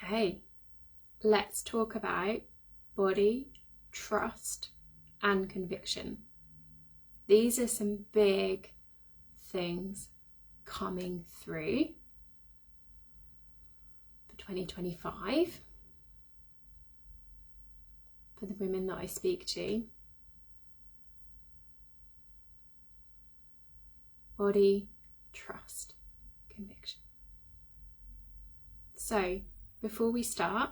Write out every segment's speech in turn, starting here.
Okay, let's talk about body, trust, and conviction. These are some big things coming through for 2025 for the women that I speak to. Body, trust, conviction. So before we start,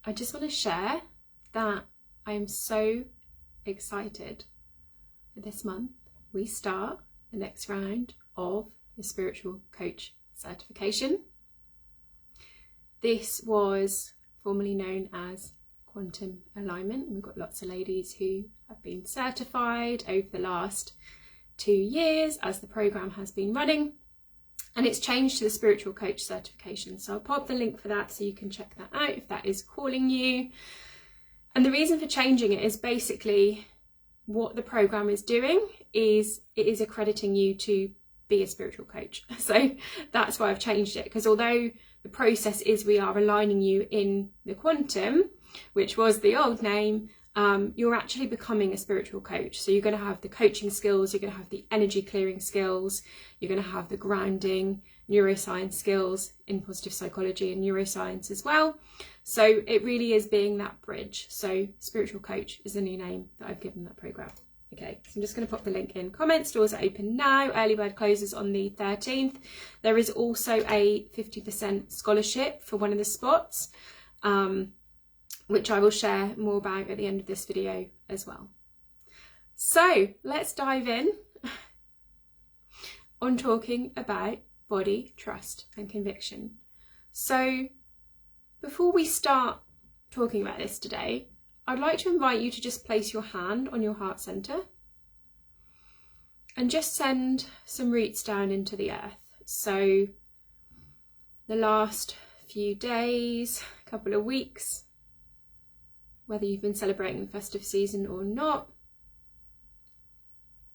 I just want to share that I am so excited that this month we start the next round of the Spiritual Coach Certification. This was formerly known as Quantum Alignment, and we've got lots of ladies who have been certified over the last 2 years as the program has been running, and it's changed to the Spiritual Coach Certification. So I'll pop the link for that so you can check that out if that is calling you. And the reason for changing it is basically what the program is doing is it is accrediting you to be a spiritual coach. So that's why I've changed it, because although the process is we are aligning you in the quantum, which was the old name, you're actually becoming a spiritual coach. So you're going to have the coaching skills, you're going to have the energy clearing skills, you're going to have the grounding neuroscience skills in positive psychology and neuroscience as well. So it really is being that bridge. So spiritual coach is the new name that I've given that program. Okay, so I'm just going to pop the link in comments. Doors are open now. Early bird closes on the 13th. There is also a 50% scholarship for one of the spots, which I will share more about at the end of this video as well. So let's dive in on talking about body, trust, and conviction. So before we start talking about this today, I'd like to invite you to just place your hand on your heart center and just send some roots down into the earth. So the last few days, couple of weeks, whether you've been celebrating the festive season or not,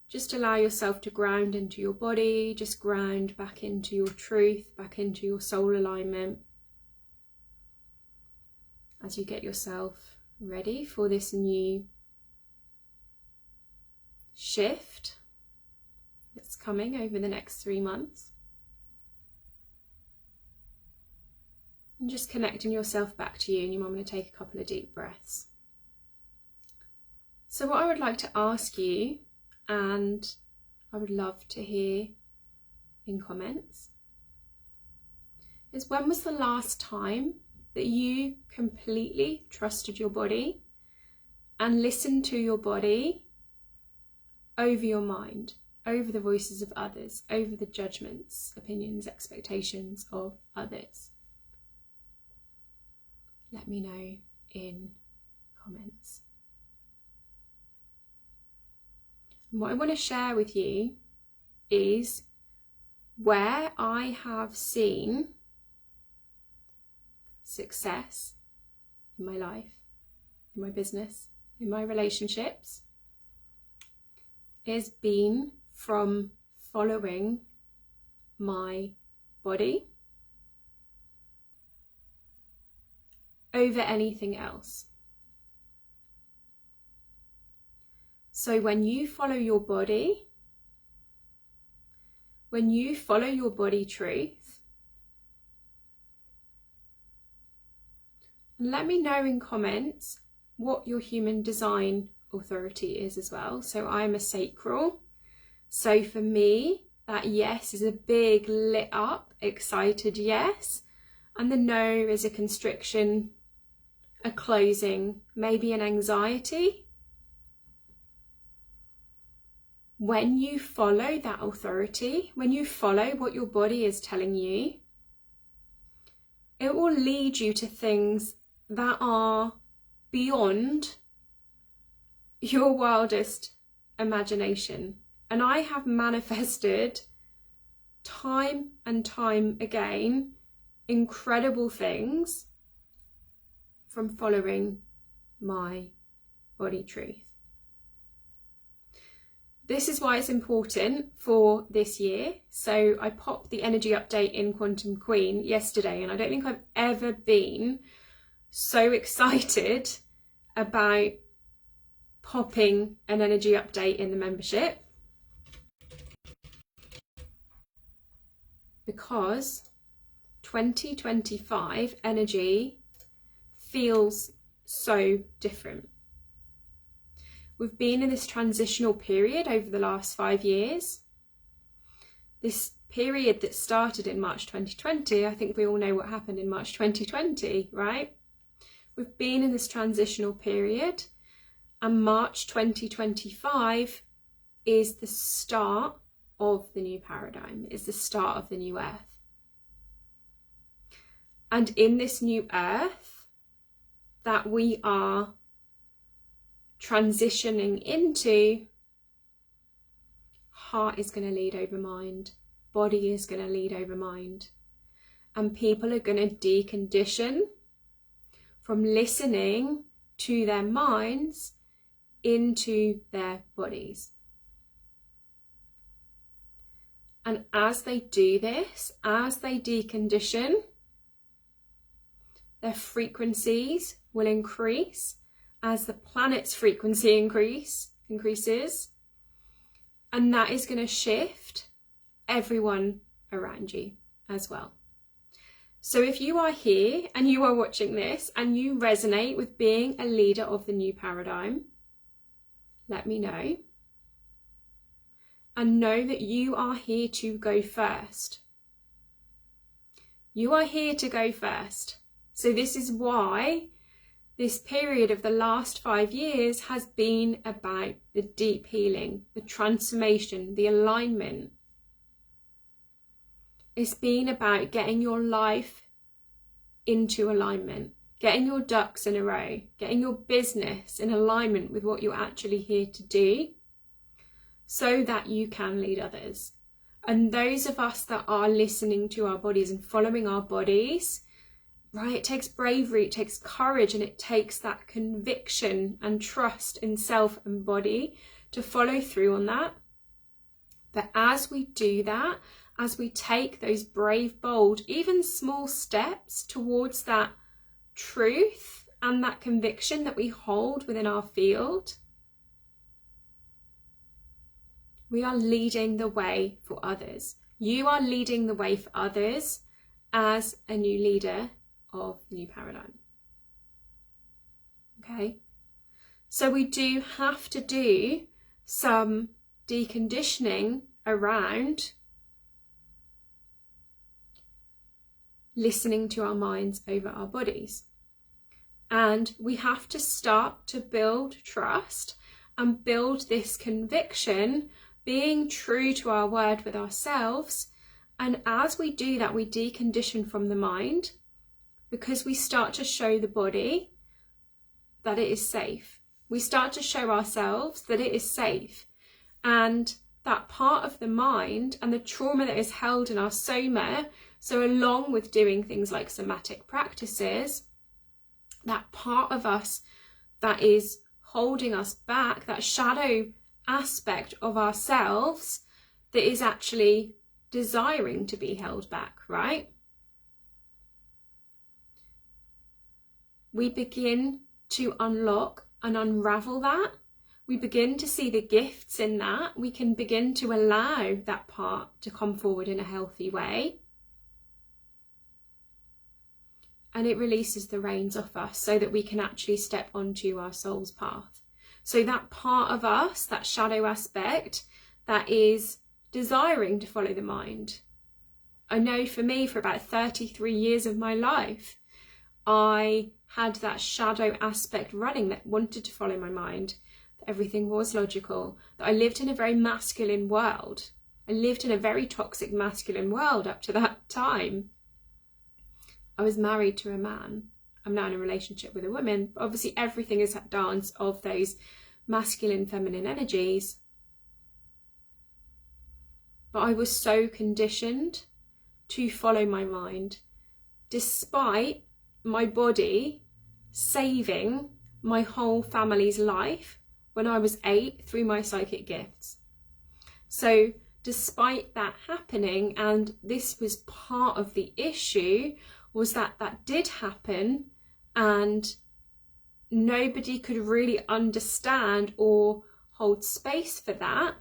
just allow yourself to ground into your body, just ground back into your truth, back into your soul alignment as you get yourself ready for this new shift that's coming over the next 3 months. And just connecting yourself back to you, and I'm going to take a couple of deep breaths. So what I would like to ask you, and I would love to hear in comments, is when was the last time that you completely trusted your body and listened to your body over your mind, over the voices of others, over the judgments, opinions, expectations of others? Let me know in comments. And what I want to share with you is where I have seen success in my life, in my business, in my relationships, has been from following my body over anything else. So when you follow your body, when you follow your body truth, and let me know in comments what your human design authority is as well. So I'm a sacral. So for me, that yes is a big lit up, excited yes. And the no is a constriction, a closing, maybe an anxiety. When you follow that authority, when you follow what your body is telling you, it will lead you to things that are beyond your wildest imagination. And I have manifested time and time again incredible things from following my body truth. this is why it's important for this year. So I popped the energy update in Quantum Queen yesterday, and I don't think I've ever been so excited about popping an energy update in the membership, because 2025 energy feels so different. We've been in this transitional period over the last 5 years. This period that started in March 2020, I think we all know what happened in March 2020, right? We've been in this transitional period, and March 2025 is the start of the new paradigm, is the start of the new earth. And in this new earth that we are transitioning into, heart is going to lead over mind, body is going to lead over mind, and people are going to decondition from listening to their minds into their bodies. And as they do this, as they decondition, their frequencies will increase as the planet's frequency increases, and that is going to shift everyone around you as well. So if you are here and you are watching this and you resonate with being a leader of the new paradigm, let me know. And know that you are here to go first. You are here to go first. So this is why this period of the last 5 years has been about the deep healing, the transformation, the alignment. It's been about getting your life into alignment, getting your ducks in a row, getting your business in alignment with what you're actually here to do, so that you can lead others. And those of us that are listening to our bodies and following our bodies, right, it takes bravery, it takes courage, and it takes that conviction and trust in self and body to follow through on that. But as we do that, as we take those brave, bold, even small steps towards that truth and that conviction that we hold within our field, we are leading the way for others. You are leading the way for others as a new leader of the new paradigm. Okay? So we do have to do some deconditioning around listening to our minds over our bodies. And we have to start to build trust and build this conviction, being true to our word with ourselves. And as we do that, we decondition from the mind, because we start to show the body that it is safe. We start to show ourselves that it is safe. And that part of the mind and the trauma that is held in our soma, so along with doing things like somatic practices, that part of us that is holding us back, that shadow aspect of ourselves that is actually desiring to be held back, right? We begin to unlock and unravel that. We begin to see the gifts in that. We can begin to allow that part to come forward in a healthy way. And it releases the reins off us so that we can actually step onto our soul's path. So that part of us, that shadow aspect, that is desiring to follow the mind. I know for me, for about 33 years of my life, I had that shadow aspect running that wanted to follow my mind, that everything was logical, that I lived in a very masculine world. I lived in a very toxic masculine world up to that time. I was married to a man. I'm now in a relationship with a woman. But obviously everything is that dance of those masculine, feminine energies. But I was so conditioned to follow my mind, despite my body saving my whole family's life when I was 8 through my psychic gifts. So despite that happening, and this was part of the issue, was that that did happen and nobody could really understand or hold space for that.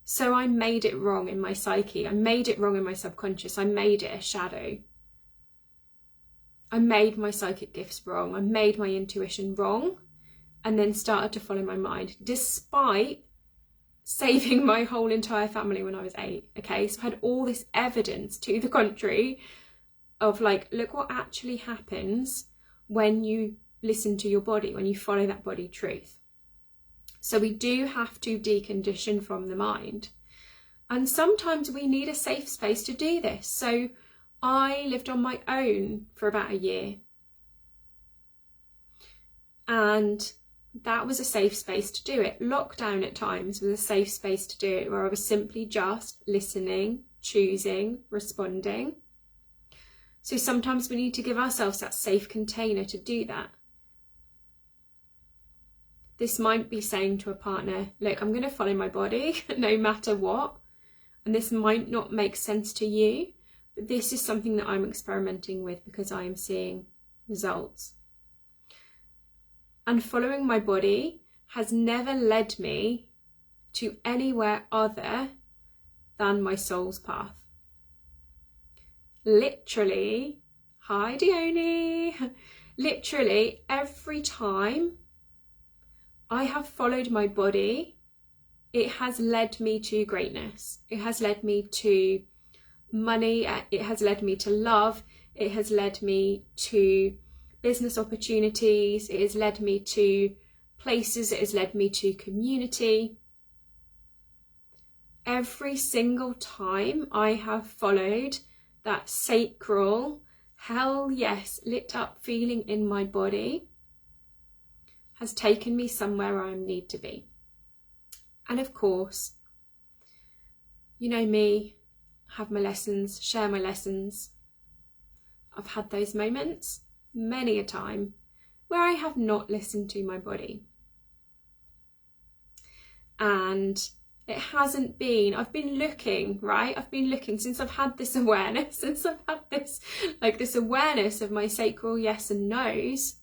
So I made it wrong in my psyche. I made it wrong in my subconscious. I made it a shadow. I made my psychic gifts wrong. I made my intuition wrong, and then started to follow my mind, despite saving my whole entire family when I was 8. Okay, so I had all this evidence to the contrary of like, look what actually happens when you listen to your body, when you follow that body truth. So we do have to decondition from the mind. And sometimes we need a safe space to do this. So I lived on my own for about a year. And that was a safe space to do it. Lockdown at times was a safe space to do it, where I was simply just listening, choosing, responding. So sometimes we need to give ourselves that safe container to do that. This might be saying to a partner, look, I'm going to follow my body no matter what. And this might not make sense to you, but this is something that I'm experimenting with because I am seeing results. And following my body has never led me to anywhere other than my soul's path. Literally, hi Dione, literally every time I have followed my body, it has led me to greatness. It has led me to money. It has led me to love. It has led me to business opportunities. It has led me to places. It has led me to community. Every single time I have followed that sacral, hell yes, lit up feeling in my body, has taken me somewhere I need to be. And of course, you know me, have my lessons, share my lessons. I've had those moments many a time where I have not listened to my body. And it hasn't been, I've been looking, right? I've been looking since I've had this awareness, since I've had this awareness of my sacral yes and no's.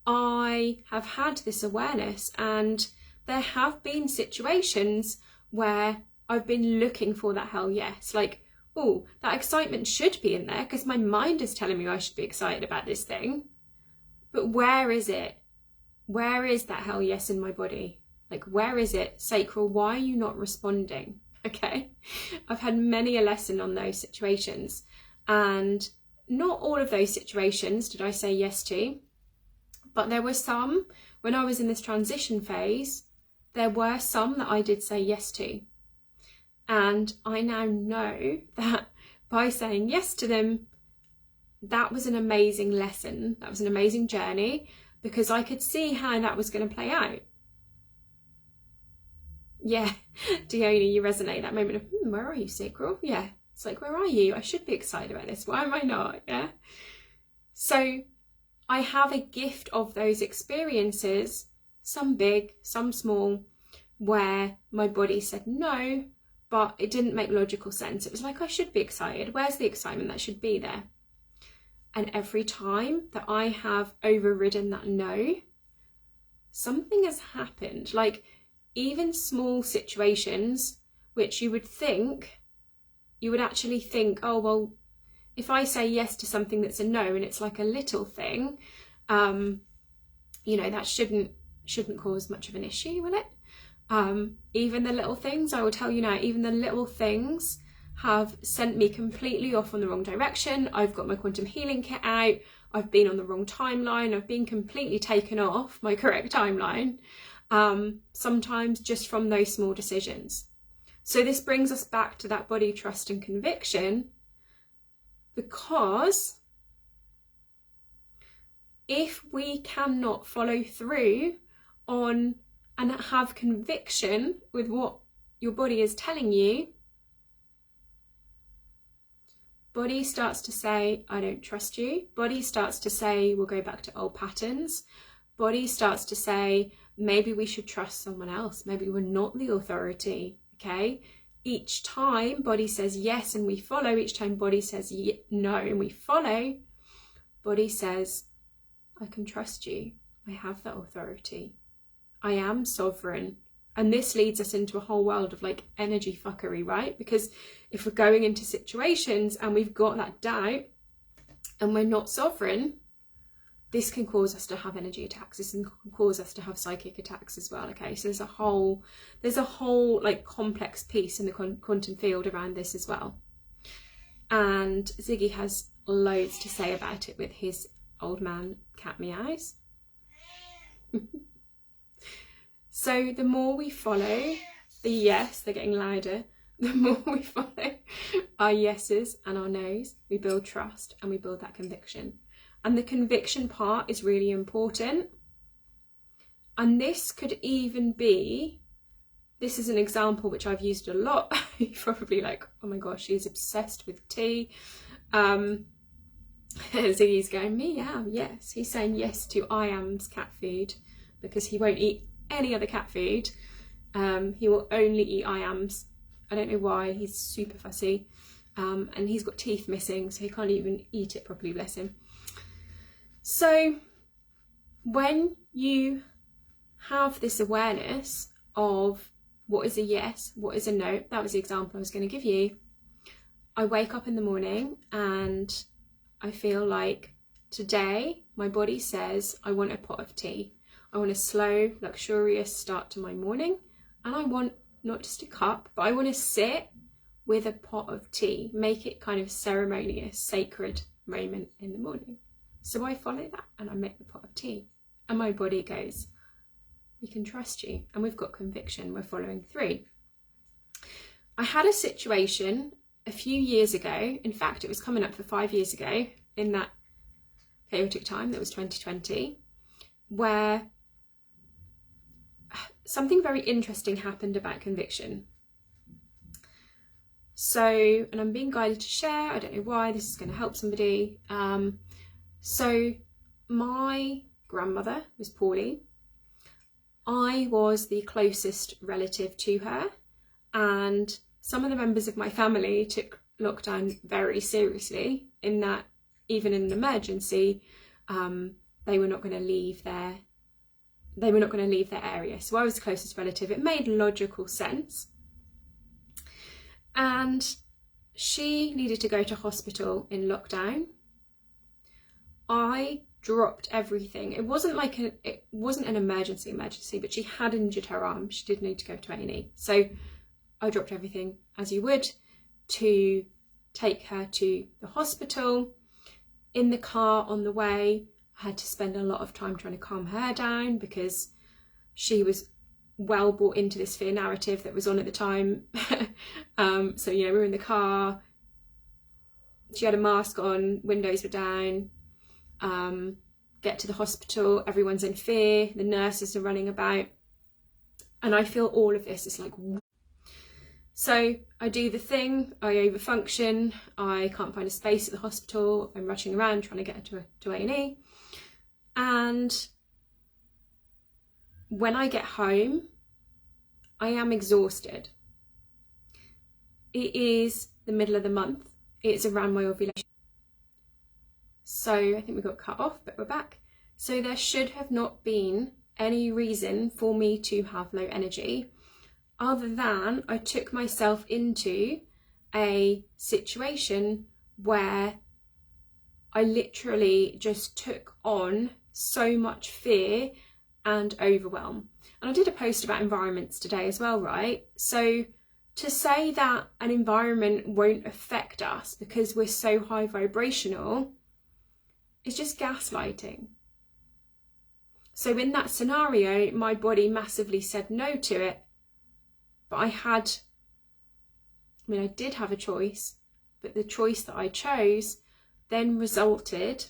I have had this awareness, and there have been situations where I've been looking for that hell yes, like, oh, that excitement should be in there because my mind is telling me I should be excited about this thing. But where is it? Where is that hell yes in my body? Like, where is it? Sacral, why are you not responding? Okay, I've had many a lesson on those situations, and not all of those situations did I say yes to. But there were some, when I was in this transition phase, there were some that I did say yes to. And I now know that by saying yes to them, that was an amazing lesson. That was an amazing journey, because I could see how that was going to play out. Yeah, Dione, you resonate that moment of, where are you, sacral? Yeah, it's like, where are you? I should be excited about this. Why am I not? Yeah. So I have a gift of those experiences, some big, some small, where my body said no, but it didn't make logical sense. It was like, I should be excited. Where's the excitement that should be there? And every time that I have overridden that no, something has happened. Like, even small situations, which you would actually think, oh, well, if I say yes to something that's a no and it's like a little thing, that shouldn't cause much of an issue, will it? Even the little things, I will tell you now, even the little things have sent me completely off on the wrong direction. I've got my quantum healing kit out. I've been on the wrong timeline. I've been completely taken off my correct timeline. Sometimes just from those small decisions. So this brings us back to that body trust and conviction, because if we cannot follow through on and have conviction with what your body is telling you, body starts to say, I don't trust you. Body starts to say, we'll go back to old patterns. Body starts to say, maybe we should trust someone else. Maybe we're not the authority, okay? Each time body says yes and we follow, each time body says no and we follow, body says, I can trust you. I have that authority. I am sovereign. And this leads us into a whole world of like energy fuckery, right? Because if we're going into situations and we've got that doubt and we're not sovereign, this can cause us to have energy attacks. This can cause us to have psychic attacks as well. Okay, so there's a whole like complex piece in the quantum field around this as well. And Ziggy has loads to say about it with his old man cat meows. So the more we follow the yes, they're getting louder, the more we follow our yeses and our nos, we build trust and we build that conviction. And the conviction part is really important. And this could even be, this is an example which I've used a lot. You're probably like, oh my gosh, she's obsessed with tea. Ziggy's going, meow, yes. He's saying yes to I am's cat food because he won't eat any other cat food. He will only eat I am's. I don't know why, he's super fussy. And he's got teeth missing, so he can't even eat it properly, bless him. So when you have this awareness of what is a yes, what is a no, that was the example I was going to give you. I wake up in the morning and I feel like today my body says I want a pot of tea. I want a slow, luxurious start to my morning, and I want not just a cup, but I want to sit with a pot of tea, make it kind of ceremonious, sacred moment in the morning. So I follow that and I make the pot of tea, and my body goes, we can trust you, and we've got conviction, we're following through. I had a situation a few years ago, in fact it was coming up for 5 years ago, in that chaotic time that was 2020, where something very interesting happened about conviction. So, and I'm being guided to share, I don't know why, this is going to help somebody. So my grandmother was poorly. I was the closest relative to her, and some of the members of my family took lockdown very seriously, in that even in an emergency, they were not going to leave their area. So I was the closest relative. It made logical sense. And she needed to go to hospital in lockdown. I dropped everything. It wasn't an emergency, but she had injured her arm. She did need to go to A&E. So I dropped everything, as you would, to take her to the hospital. In the car on the way, I had to spend a lot of time trying to calm her down because she was well bought into this fear narrative that was on at the time. So, you know, we were in the car, she had a mask on, windows were down, get to the hospital, everyone's in fear, the nurses are running about, and I feel all of this is like, so I do the thing, I overfunction, I can't find a space at the hospital, I'm rushing around trying to get her to A&E, and when I get home, I am exhausted. It is the middle of the month, it's around my ovulation. So I think we got cut off, but we're back. So there should have not been any reason for me to have low energy, other than I took myself into a situation where I literally just took on so much fear and overwhelm. And I did a post about environments today as well, right? So to say that an environment won't affect us because we're so high vibrational is just gaslighting. So in that scenario, my body massively said no to it, but I did have a choice, but the choice that I chose then resulted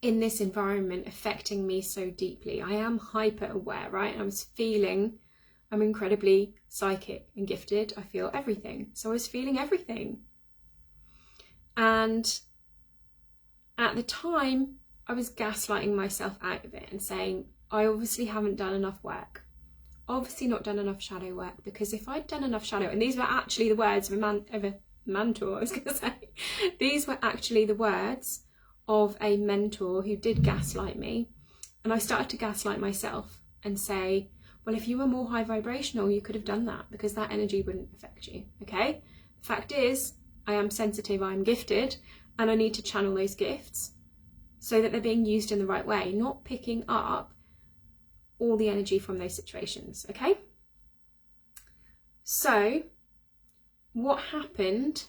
in this environment affecting me so deeply. I am hyper aware, right? I'm incredibly psychic and gifted. I feel everything. So I was feeling everything. And at the time, I was gaslighting myself out of it and saying, I obviously haven't done enough work. Obviously not done enough shadow work, because if I'd done enough shadow, and these were actually the words of a mentor, I was going to say, these were actually the words of a mentor who did gaslight me. And I started to gaslight myself and say, well, if you were more high vibrational, you could have done that, because that energy wouldn't affect you, okay? The fact is, I am sensitive, I am gifted, and I need to channel those gifts so that they're being used in the right way, not picking up all the energy from those situations, okay? So, what happened,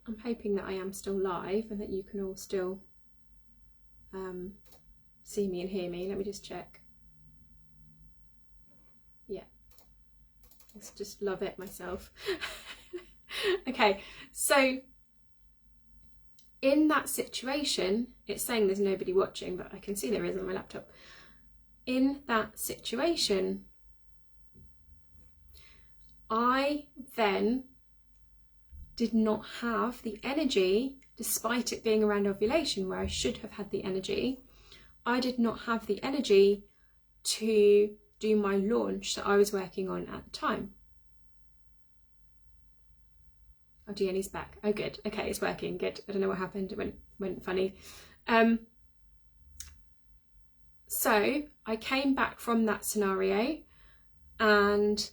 I'm hoping that I am still live and that you can all still see me and hear me. Let me just check. Yeah, let's just love it myself. Okay, so in that situation, it's saying there's nobody watching, but I can see there is on my laptop. In that situation, I then did not have the energy, despite it being around ovulation where I should have had the energy. I did not have the energy to do my launch that I was working on at the time. Oh, Deanne's back. Oh, good. Okay, it's working. Good. I don't know what happened. It went funny. So I came back from that scenario and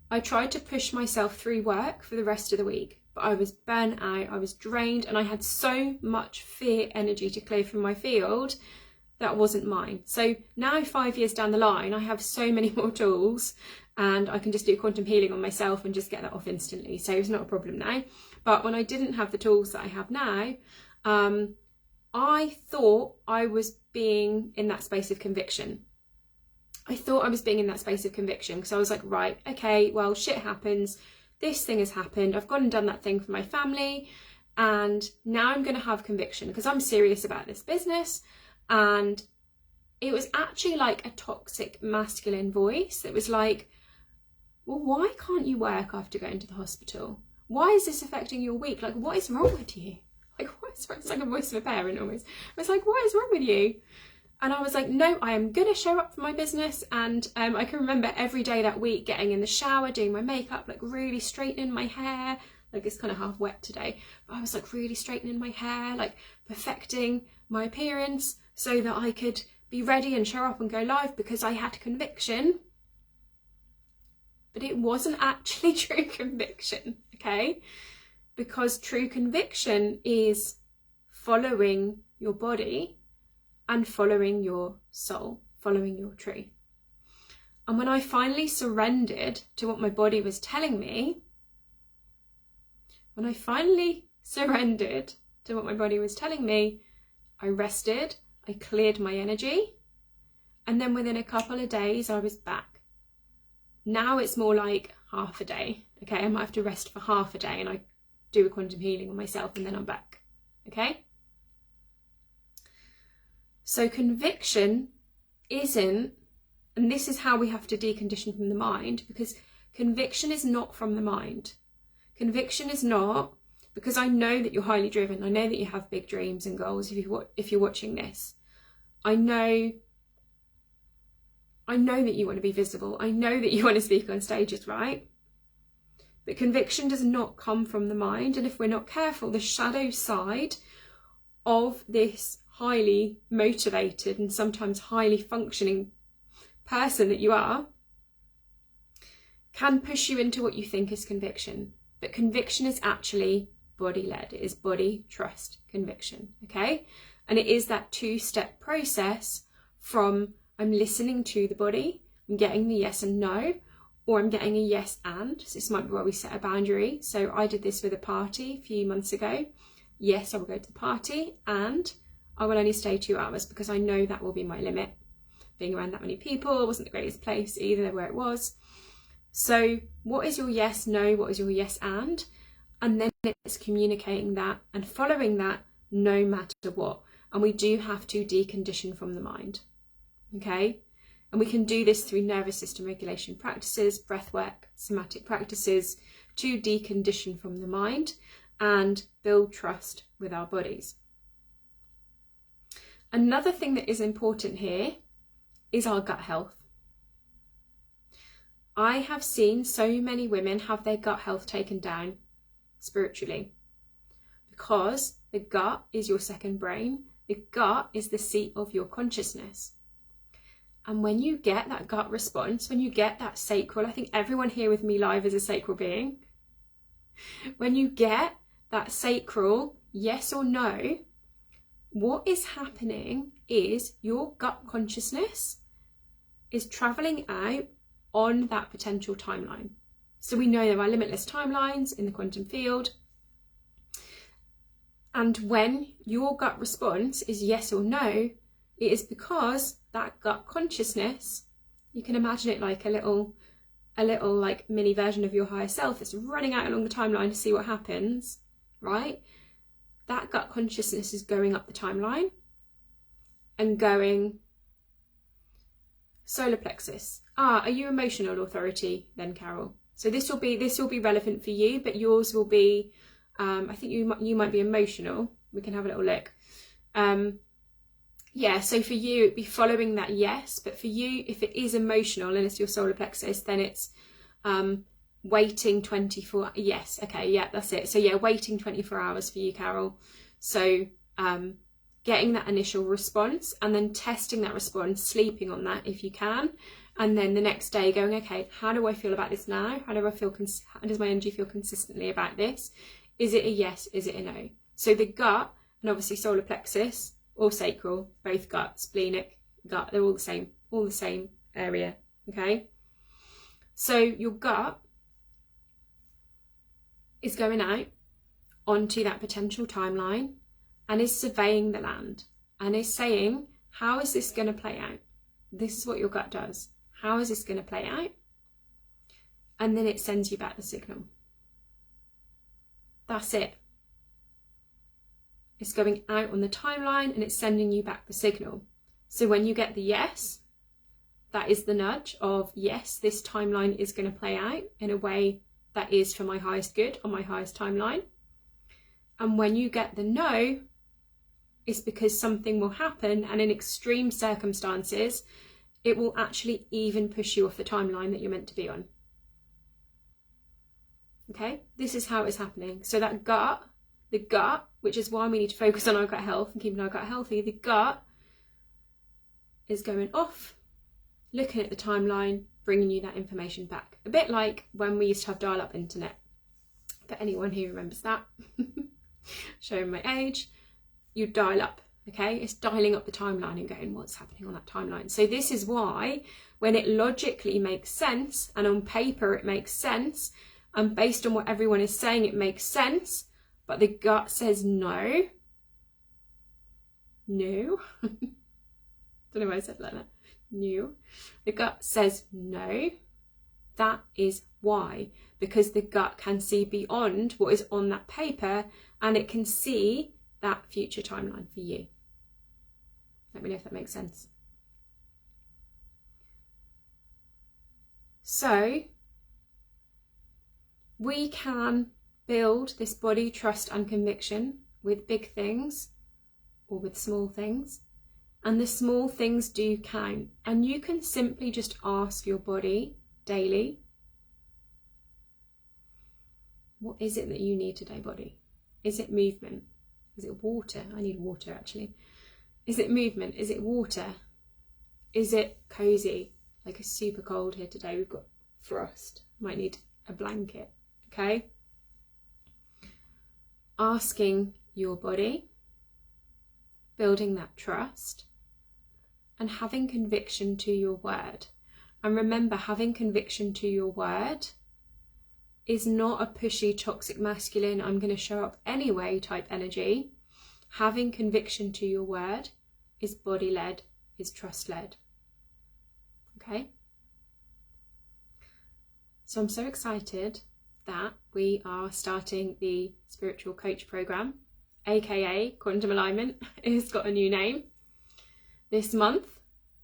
I tried to push myself through work for the rest of the week, but I was burnt out, I was drained, and I had so much fear energy to clear from my field that wasn't mine. So now 5 years down the line, I have so many more tools and I can just do quantum healing on myself and just get that off instantly. So it's not a problem now. But when I didn't have the tools that I have now, I thought I was being in that space of conviction. Because I was like, right, okay, well, shit happens. This thing has happened. I've gone and done that thing for my family. And now I'm going to have conviction because I'm serious about this business. And it was actually like a toxic masculine voice that was like, well, why can't you work after going to the hospital? Why is this affecting your week? Like, what is wrong with you? Like, what is wrong? It's like a voice of a parent almost. I was like, what is wrong with you? And I was like, no, I am going to show up for my business. And I can remember every day that week getting in the shower, doing my makeup, like really straightening my hair. Like, it's kind of half wet today. But I was like really straightening my hair, like perfecting my appearance so that I could be ready and show up and go live because I had conviction. But it wasn't actually true conviction, okay? Because true conviction is following your body and following your soul, following your truth. And when I finally surrendered to what my body was telling me, I rested, I cleared my energy, and then within a couple of days I was back. Now it's more like half a day, okay? I might have to rest for half a day and I do a quantum healing on myself and then I'm back, okay? So conviction isn't, and this is how we have to decondition from the mind, because conviction is not from the mind. Conviction is not, because I know that you're highly driven, I know that you have big dreams and goals if you're watching this. I know that you want to be visible. I know that you want to speak on stages, right? But conviction does not come from the mind. And if we're not careful, the shadow side of this highly motivated and sometimes highly functioning person that you are can push you into what you think is conviction. But conviction is actually body-led. It is body, trust, conviction, okay? And it is that two-step process from I'm listening to the body, I'm getting the yes and no, or I'm getting a yes and. So this might be where we set a boundary. So I did this with a party a few months ago. Yes, I will go to the party and I will only stay 2 hours because I know that will be my limit. Being around that many people wasn't the greatest place either where it was. So what is your yes, no? What is your yes and? And then it's communicating that and following that no matter what. And we do have to decondition from the mind. Okay, and we can do this through nervous system regulation practices, breath work, somatic practices to decondition from the mind and build trust with our bodies. Another thing that is important here is our gut health. I have seen so many women have their gut health taken down spiritually, because the gut is your second brain. The gut is the seat of your consciousness. And when you get that gut response, when you get that sacral, I think everyone here with me live is a sacral being. When you get that sacral yes or no, what is happening is your gut consciousness is traveling out on that potential timeline. So we know there are limitless timelines in the quantum field. And when your gut response is yes or no, it is because that gut consciousness, you can imagine it like a little like mini version of your higher self that's running out along the timeline to see what happens, right? That gut consciousness is going up the timeline and going, solar plexus. Are you emotional authority then, Carol? So this will be relevant for you, but yours will be, I think you might be emotional. We can have a little look. Yeah, so for you, it'd be following that yes, but for you, if it is emotional and it's your solar plexus, then it's waiting 24, yes, okay, yeah, that's it. So yeah, waiting 24 hours for you, Carol. So getting that initial response and then testing that response, sleeping on that if you can, and then the next day going, okay, how do I feel about this now? How do I feel, how does my energy feel consistently about this? Is it a yes? Is it a no? So the gut, and obviously solar plexus or sacral, both gut, splenic, gut, they're all the same area, okay? So your gut is going out onto that potential timeline and is surveying the land and is saying, how is this going to play out? This is what your gut does. How is this going to play out? And then it sends you back the signal. That's it. It's going out on the timeline and it's sending you back the signal. So when you get the yes, that is the nudge of, yes, this timeline is going to play out in a way that is for my highest good on my highest timeline. And when you get the no, it's because something will happen, and in extreme circumstances, it will actually even push you off the timeline that you're meant to be on. Okay, this is how it's happening. So that gut, the gut, which is why we need to focus on our gut health and keeping our gut healthy, the gut is going off, looking at the timeline, bringing you that information back. A bit like when we used to have dial-up internet. For anyone who remembers that, showing my age, you dial up, okay? It's dialing up the timeline and going, what's happening on that timeline? So this is why when it logically makes sense and on paper it makes sense and based on what everyone is saying it makes sense, but the gut says no. Don't know why I said like that. No. The gut says no. That is why. Because the gut can see beyond what is on that paper and it can see that future timeline for you. Let me know if that makes sense. So we can build this body, trust and conviction with big things or with small things. And the small things do count. And you can simply just ask your body daily, what is it that you need today, body? Is it movement? Is it water? I need water actually. Is it movement? Is it water? Is it cozy? Like it's super cold here today. We've got frost. Might need a blanket. Okay? Asking your body, building that trust, and having conviction to your word. And remember, having conviction to your word is not a pushy, toxic, masculine, I'm going to show up anyway type energy. Having conviction to your word is body-led, is trust-led. Okay? So I'm so excited that we are starting the Spiritual Coach Program, aka Quantum Alignment. It's got a new name this month.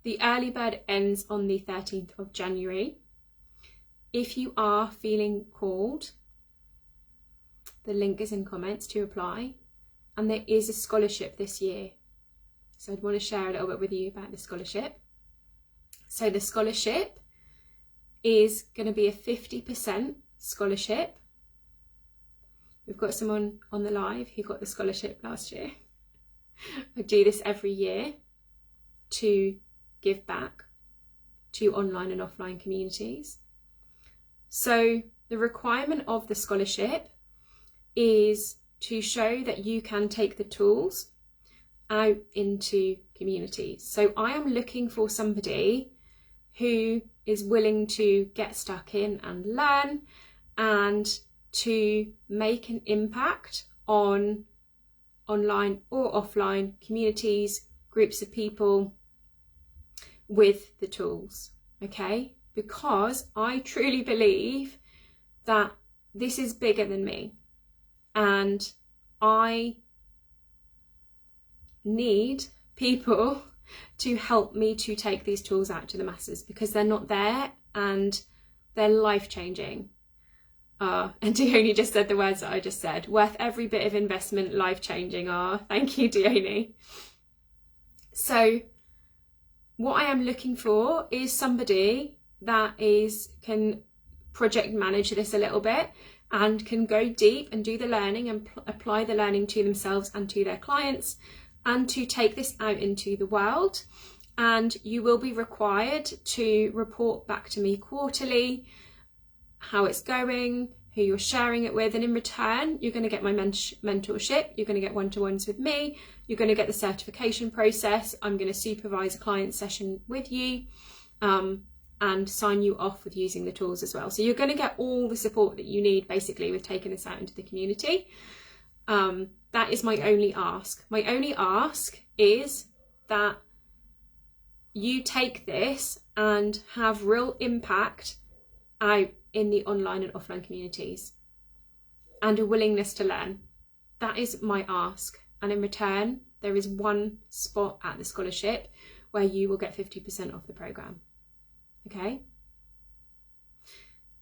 The early bird ends on the 13th of January. If you are feeling called, the link is in comments to apply, and there is a scholarship this year. So I'd want to share a little bit with you about the scholarship. So the scholarship is going to be a 50% scholarship. We've got someone on the live who got the scholarship last year. I do this every year to give back to online and offline communities. So the requirement of the scholarship is to show that you can take the tools out into communities. So I am looking for somebody who is willing to get stuck in and learn and to make an impact on online or offline communities, groups of people with the tools, okay? Because I truly believe that this is bigger than me, and I need people to help me to take these tools out to the masses, because they're not there and they're life-changing. And Dione just said the words that I just said. Worth every bit of investment, life-changing. Thank you, Dione. So what I am looking for is somebody that can project manage this a little bit and can go deep and do the learning and apply the learning to themselves and to their clients, and to take this out into the world. And you will be required to report back to me quarterly how it's going, who you're sharing it with, and in return you're going to get my mentorship, you're going to get one-to-ones with me, you're going to get the certification process, I'm going to supervise a client session with you, and sign you off with using the tools as well. So you're going to get all the support that you need basically with taking this out into the community. That is my only ask. My only ask is that you take this and have real impact out in the online and offline communities, and a willingness to learn. That is my ask. And in return, there is one spot at the scholarship where you will get 50% off the program. Okay?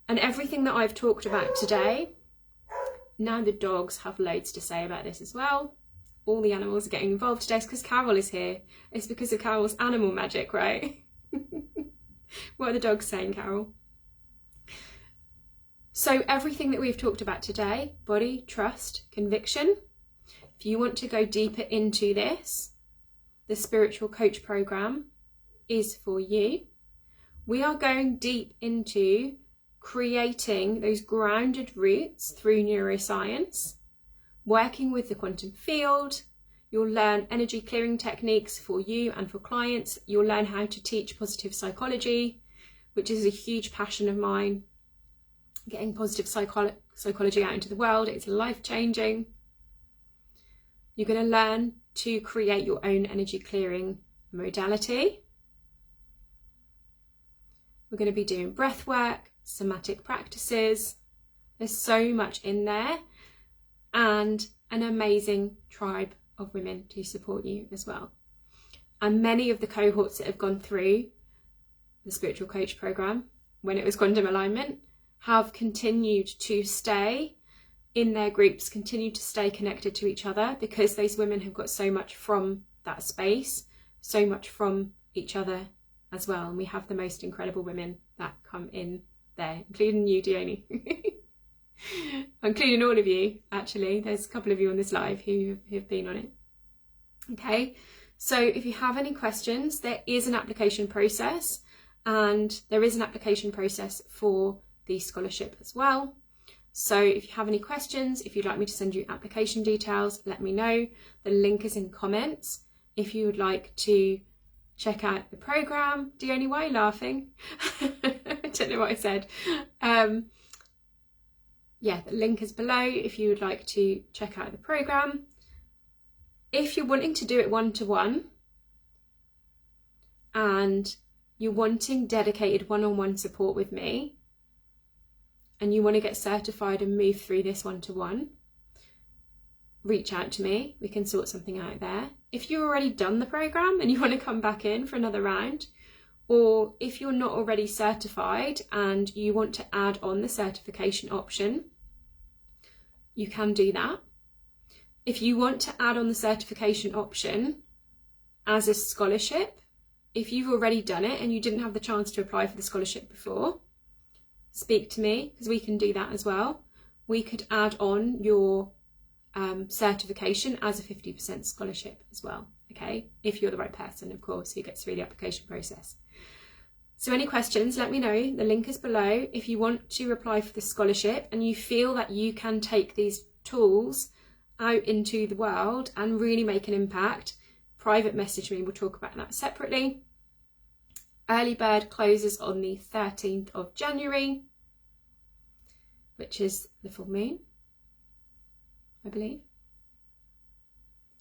And everything that I've talked about today, now the dogs have loads to say about this as well. All the animals are getting involved today. It's because Carol is here. It's because of Carol's animal magic, right? What are the dogs saying, Carol? So everything that we've talked about today, body, trust, conviction. If you want to go deeper into this, the Spiritual Coach Program is for you. We are going deep into creating those grounded roots through neuroscience, working with the quantum field. You'll learn energy clearing techniques for you and for clients. You'll learn how to teach positive psychology, which is a huge passion of mine. Getting positive psychology out into the world, it's life-changing. You're going to learn to create your own energy clearing modality. We're going to be doing breath work, somatic practices. There's so much in there, and an amazing tribe of women to support you as well. And many of the cohorts that have gone through the Spiritual Coach Program when it was Quantum Alignment have continued to stay in their groups, continue to stay connected to each other, because those women have got so much from that space, so much from each other as well. And we have the most incredible women that come in there, including you, Dione. Including all of you, actually. There's a couple of you on this live who have been on it. Okay, so if you have any questions, there is an application process, and there is an application process for the scholarship as well. So if you have any questions, if you'd like me to send you application details, let me know. The link is in comments. If you would like to check out the program, Dione, why are you laughing? I don't know what I said. Yeah, the link is below if you would like to check out the program. If you're wanting to do it one-to-one and you're wanting dedicated one-on-one support with me, and you want to get certified and move through this one-to-one, reach out to me. We can sort something out there. If you've already done the program and you want to come back in for another round, or if you're not already certified and you want to add on the certification option, you can do that. If you want to add on the certification option, as a scholarship. If you've already done it and you didn't have the chance to apply for the scholarship before, speak to me, because we can do that as well. We could add on your certification as a 50% scholarship as well, okay? If you're the right person, of course, who gets through the application process. So any questions, let me know. The link is below. If you want to apply for the scholarship and you feel that you can take these tools out into the world and really make an impact, private message me. We'll talk about that separately. Early bird closes on the 13th of January, which is the full moon, I believe.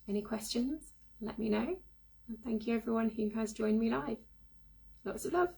Any questions? Let me know. And thank you everyone who has joined me live. Lots of love.